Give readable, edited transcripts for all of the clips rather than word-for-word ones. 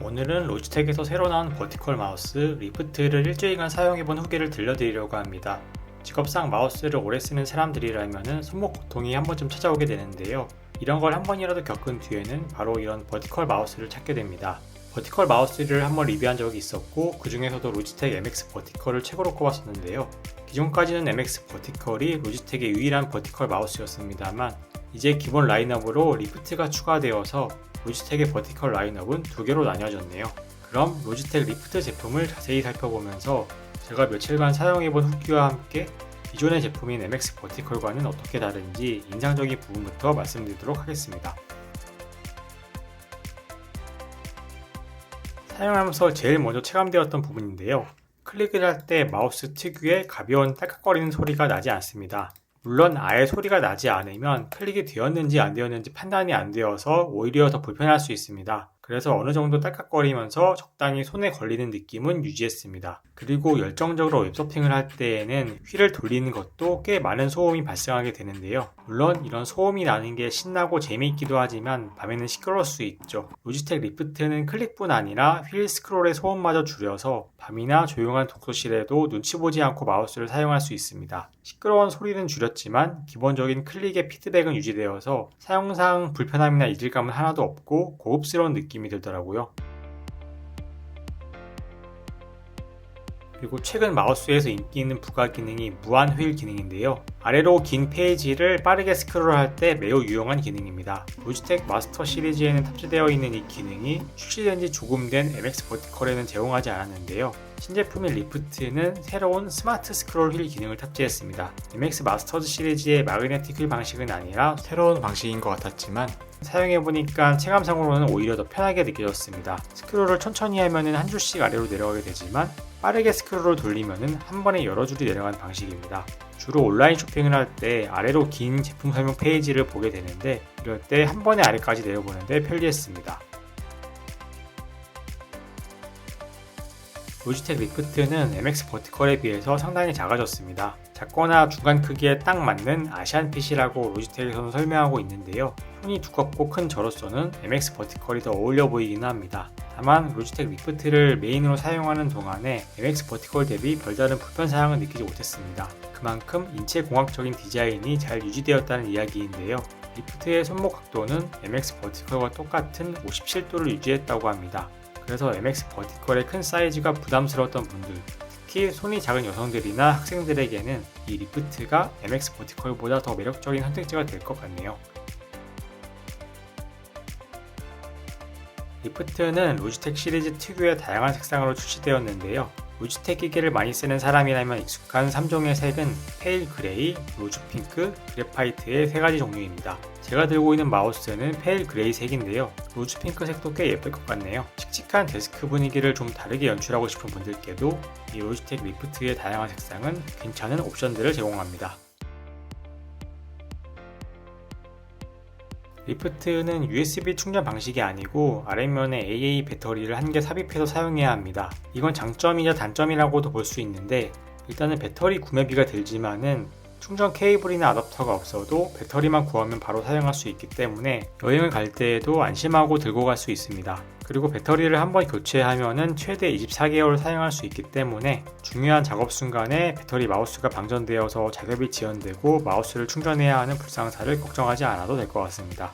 오늘은 로지텍에서 새로 나온 버티컬 마우스 리프트를 일주일간 사용해본 후기를 들려드리려고 합니다. 직업상 마우스를 오래 쓰는 사람들이라면 손목 고통이 한 번쯤 찾아오게 되는데요. 이런 걸 한 번이라도 겪은 뒤에는 바로 이런 버티컬 마우스를 찾게 됩니다. 버티컬 마우스를 한번 리뷰한 적이 있었고, 그 중에서도 로지텍 MX 버티컬을 최고로 꼽았었는데요. 기존까지는 MX 버티컬이 로지텍의 유일한 버티컬 마우스였습니다만, 이제 기본 라인업으로 리프트가 추가되어서 로지텍의 버티컬 라인업은 두 개로 나뉘어졌네요. 그럼 로지텍 리프트 제품을 자세히 살펴보면서 제가 며칠간 사용해본 후기와 함께 기존의 제품인 MX 버티컬과는 어떻게 다른지 인상적인 부분부터 말씀드리도록 하겠습니다. 사용하면서 제일 먼저 체감되었던 부분인데요. 클릭을 할 때 마우스 특유의 가벼운 딸깍거리는 소리가 나지 않습니다. 물론 아예 소리가 나지 않으면 클릭이 되었는지 안 되었는지 판단이 안 되어서 오히려 더 불편할 수 있습니다. 그래서 어느 정도 딸깍거리면서 적당히 손에 걸리는 느낌은 유지했습니다. 그리고 열정적으로 웹서핑을 할 때에는 휠을 돌리는 것도 꽤 많은 소음이 발생하게 되는데요. 물론 이런 소음이 나는 게 신나고 재미있기도 하지만 밤에는 시끄러울 수 있죠. 로지텍 리프트는 클릭뿐 아니라 휠 스크롤의 소음마저 줄여서 밤이나 조용한 독서실에도 눈치 보지 않고 마우스를 사용할 수 있습니다. 시끄러운 소리는 줄였지만 기본적인 클릭의 피드백은 유지되어서 사용상 불편함이나 이질감은 하나도 없고 고급스러운 느낌이 들더라고요. 그리고 최근 마우스에서 인기 있는 부가 기능이 무한 휠 기능인데요. 아래로 긴 페이지를 빠르게 스크롤할 때 매우 유용한 기능입니다. 로지텍 마스터 시리즈에는 탑재되어 있는 이 기능이 출시된 지 조금 된 MX 버티컬에는 제공하지 않았는데요. 신제품인 리프트는 새로운 스마트 스크롤 휠 기능을 탑재했습니다. MX 마스터즈 시리즈의 마그네틱 휠 방식은 아니라 새로운 방식인 것 같았지만 사용해보니까 체감상으로는 오히려 더 편하게 느껴졌습니다. 스크롤을 천천히 하면 한 줄씩 아래로 내려가게 되지만 빠르게 스크롤을 돌리면 한 번에 여러 줄이 내려가는 방식입니다. 주로 온라인 쇼핑을 할 때 아래로 긴 제품 설명 페이지를 보게 되는데 이럴 때 한 번에 아래까지 내려보는데 편리했습니다. 로지텍 리프트는 MX 버티컬에 비해서 상당히 작아졌습니다. 작거나 중간 크기에 딱 맞는 아시안핏이라고 로지텍에서는 설명하고 있는데요. 손이 두껍고 큰 저로서는 MX 버티컬이 더 어울려 보이기는 합니다. 다만 로지텍 리프트를 메인으로 사용하는 동안에 MX 버티컬 대비 별다른 불편사항은 느끼지 못했습니다. 그만큼 인체공학적인 디자인이 잘 유지되었다는 이야기인데요. 리프트의 손목 각도는 MX 버티컬과 똑같은 57도를 유지했다고 합니다. 그래서 MX 버티컬의 큰 사이즈가 부담스러웠던 분들, 특히 손이 작은 여성들이나 학생들에게는 이 리프트가 MX 버티컬보다 더 매력적인 선택지가 될 것 같네요. 리프트는 로지텍 시리즈 특유의 다양한 색상으로 출시되었는데요. 로지텍 기계를 많이 쓰는 사람이라면 익숙한 3종의 색은 페일 그레이, 로즈 핑크, 그래파이트의 3가지 종류입니다. 제가 들고 있는 마우스는 페일 그레이 색인데요. 로즈 핑크 색도 꽤 예쁠 것 같네요. 칙칙한 데스크 분위기를 좀 다르게 연출하고 싶은 분들께도 이 로지텍 리프트의 다양한 색상은 괜찮은 옵션들을 제공합니다. 리프트는 USB 충전 방식이 아니고 아랫면에 AA 배터리를 한 개 삽입해서 사용해야 합니다. 이건 장점이자 단점이라고도 볼 수 있는데 일단은 배터리 구매비가 들지만은 충전 케이블이나 아답터가 없어도 배터리만 구하면 바로 사용할 수 있기 때문에 여행을 갈 때에도 안심하고 들고 갈 수 있습니다. 그리고 배터리를 한번 교체하면은 최대 24개월 사용할 수 있기 때문에 중요한 작업 순간에 배터리 마우스가 방전되어서 작업이 지연되고 마우스를 충전해야 하는 불상사를 걱정하지 않아도 될 것 같습니다.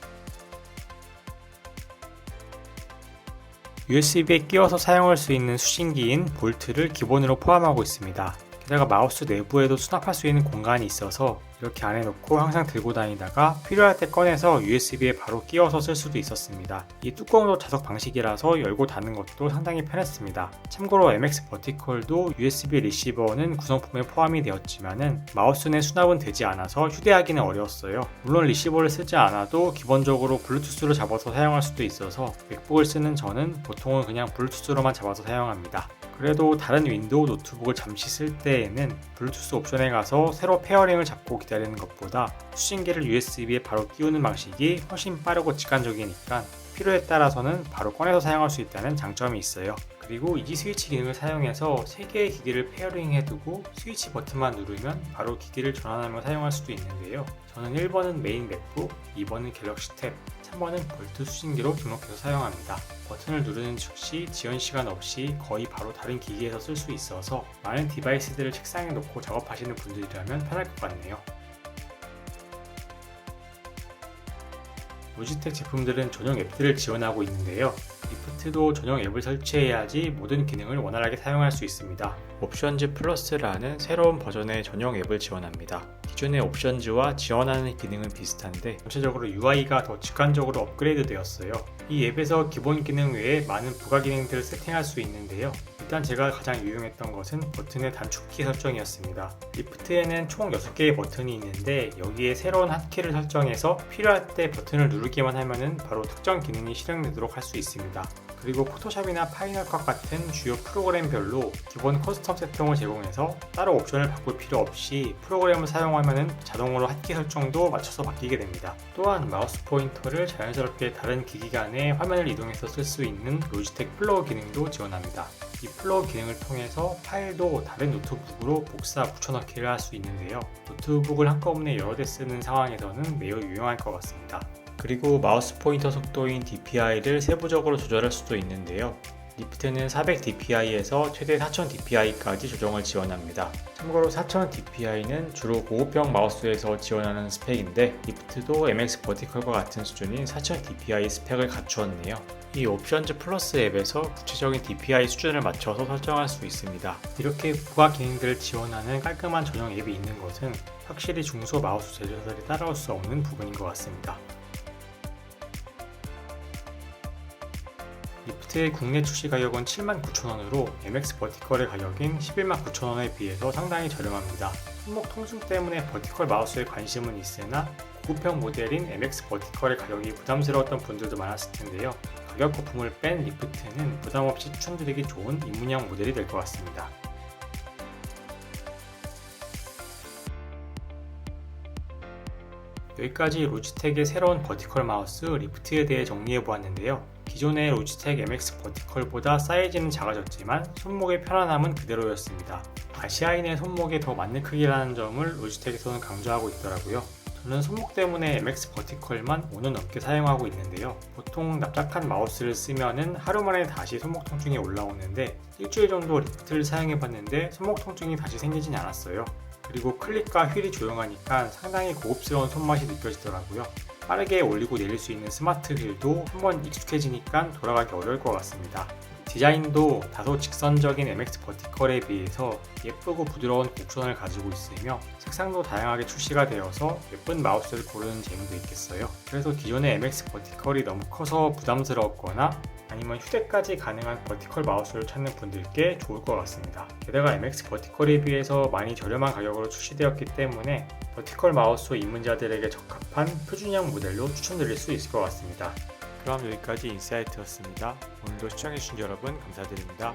USB에 끼워서 사용할 수 있는 수신기인 볼트를 기본으로 포함하고 있습니다. 게다가 마우스 내부에도 수납할 수 있는 공간이 있어서 이렇게 안에 넣고 항상 들고 다니다가 필요할 때 꺼내서 USB에 바로 끼워서 쓸 수도 있었습니다. 이 뚜껑도 자석 방식이라서 열고 닫는 것도 상당히 편했습니다. 참고로 MX 버티컬도 USB 리시버는 구성품에 포함이 되었지만은 마우스 내 수납은 되지 않아서 휴대하기는 어려웠어요. 물론 리시버를 쓰지 않아도 기본적으로 블루투스로 잡아서 사용할 수도 있어서 맥북을 쓰는 저는 보통은 그냥 블루투스로만 잡아서 사용합니다. 그래도 다른 윈도우 노트북을 잠시 쓸 때에는 블루투스 옵션에 가서 새로 페어링을 잡고 기다리는 것보다 수신기를 USB에 바로 끼우는 방식이 훨씬 빠르고 직관적이니까 필요에 따라서는 바로 꺼내서 사용할 수 있다는 장점이 있어요. 그리고 이지 스위치 기능을 사용해서 3개의 기기를 페어링해두고 스위치 버튼만 누르면 바로 기기를 전환하며 사용할 수도 있는데요. 저는 1번은 메인 맥북, 2번은 갤럭시 탭, 3번은 볼트 수신기로 등록해서 사용합니다. 버튼을 누르는 즉시 지연 시간 없이 거의 바로 다른 기기에서 쓸 수 있어서 많은 디바이스들을 책상에 놓고 작업하시는 분들이라면 편할 것 같네요. 로지텍 제품들은 전용 앱들을 지원하고 있는데요. 리프트도 전용 앱을 설치해야지 모든 기능을 원활하게 사용할 수 있습니다. 옵션즈 플러스라는 새로운 버전의 전용 앱을 지원합니다. 기존의 옵션즈와 지원하는 기능은 비슷한데 전체적으로 UI가 더 직관적으로 업그레이드 되었어요. 이 앱에서 기본 기능 외에 많은 부가 기능들을 세팅할 수 있는데요. 일단 제가 가장 유용했던 것은 버튼의 단축키 설정이었습니다. 리프트에는 총 6개의 버튼이 있는데 여기에 새로운 핫키를 설정해서 필요할 때 버튼을 누르기만 하면 바로 특정 기능이 실행되도록 할 수 있습니다. 그리고 포토샵이나 파이널 컷 같은 주요 프로그램별로 기본 커스텀 세팅을 제공해서 따로 옵션을 바꿀 필요 없이 프로그램을 사용하면 자동으로 핫키 설정도 맞춰서 바뀌게 됩니다. 또한 마우스 포인터를 자연스럽게 다른 기기 간의 화면을 이동해서 쓸 수 있는 로지텍 플로우 기능도 지원합니다. 이 플로우 기능을 통해서 파일도 다른 노트북으로 복사 붙여넣기를 할 수 있는데요. 노트북을 한꺼번에 여러 대 쓰는 상황에서는 매우 유용할 것 같습니다. 그리고 마우스 포인터 속도인 DPI를 세부적으로 조절할 수도 있는데요. 리프트는 400dpi에서 최대 4000dpi까지 조정을 지원합니다. 참고로 4000dpi는 주로 고급형 마우스에서 지원하는 스펙인데 리프트도 MX 버티컬과 같은 수준인 4000dpi 스펙을 갖추었네요. 이 옵션즈 플러스 앱에서 구체적인 DPI 수준을 맞춰서 설정할 수 있습니다. 이렇게 부가 기능들을 지원하는 깔끔한 전용 앱이 있는 것은 확실히 중소 마우스 제조사들이 따라올 수 없는 부분인 것 같습니다. 리프트의 국내 출시 가격은 79,000원으로 MX 버티컬의 가격인 119,000원에 비해서 상당히 저렴합니다. 손목 통증 때문에 버티컬 마우스에 관심은 있으나 고급형 모델인 MX 버티컬의 가격이 부담스러웠던 분들도 많았을 텐데요. 가격 거품을 뺀 리프트는 부담없이 추천드리기 좋은 입문형 모델이 될 것 같습니다. 여기까지 로지텍의 새로운 버티컬 마우스 리프트에 대해 정리해보았는데요. 기존의 로지텍 MX 버티컬보다 사이즈는 작아졌지만 손목의 편안함은 그대로였습니다. 아시아인의 손목에 더 맞는 크기라는 점을 로지텍에서는 강조하고 있더라고요. 저는 손목 때문에 MX 버티컬만 5년 넘게 사용하고 있는데요. 보통 납작한 마우스를 쓰면은 하루 만에 다시 손목 통증이 올라오는데 일주일 정도 리프트를 사용해봤는데 손목 통증이 다시 생기진 않았어요. 그리고 클릭과 휠이 조용하니까 상당히 고급스러운 손맛이 느껴지더라고요. 빠르게 올리고 내릴 수 있는 스마트 휠도 한번 익숙해지니까 돌아가기 어려울 것 같습니다. 디자인도 다소 직선적인 MX 버티컬에 비해서 예쁘고 부드러운 곡선을 가지고 있으며 색상도 다양하게 출시가 되어서 예쁜 마우스를 고르는 재미도 있겠어요. 그래서 기존의 MX 버티컬이 너무 커서 부담스러웠거나 아니면 휴대까지 가능한 버티컬 마우스를 찾는 분들께 좋을 것 같습니다. 게다가 MX 버티컬에 비해서 많이 저렴한 가격으로 출시되었기 때문에 버티컬 마우스 입문자들에게 적합한 표준형 모델로 추천드릴 수 있을 것 같습니다. 그럼 여기까지 인사이트였습니다. 오늘도 시청해주신 여러분 감사드립니다.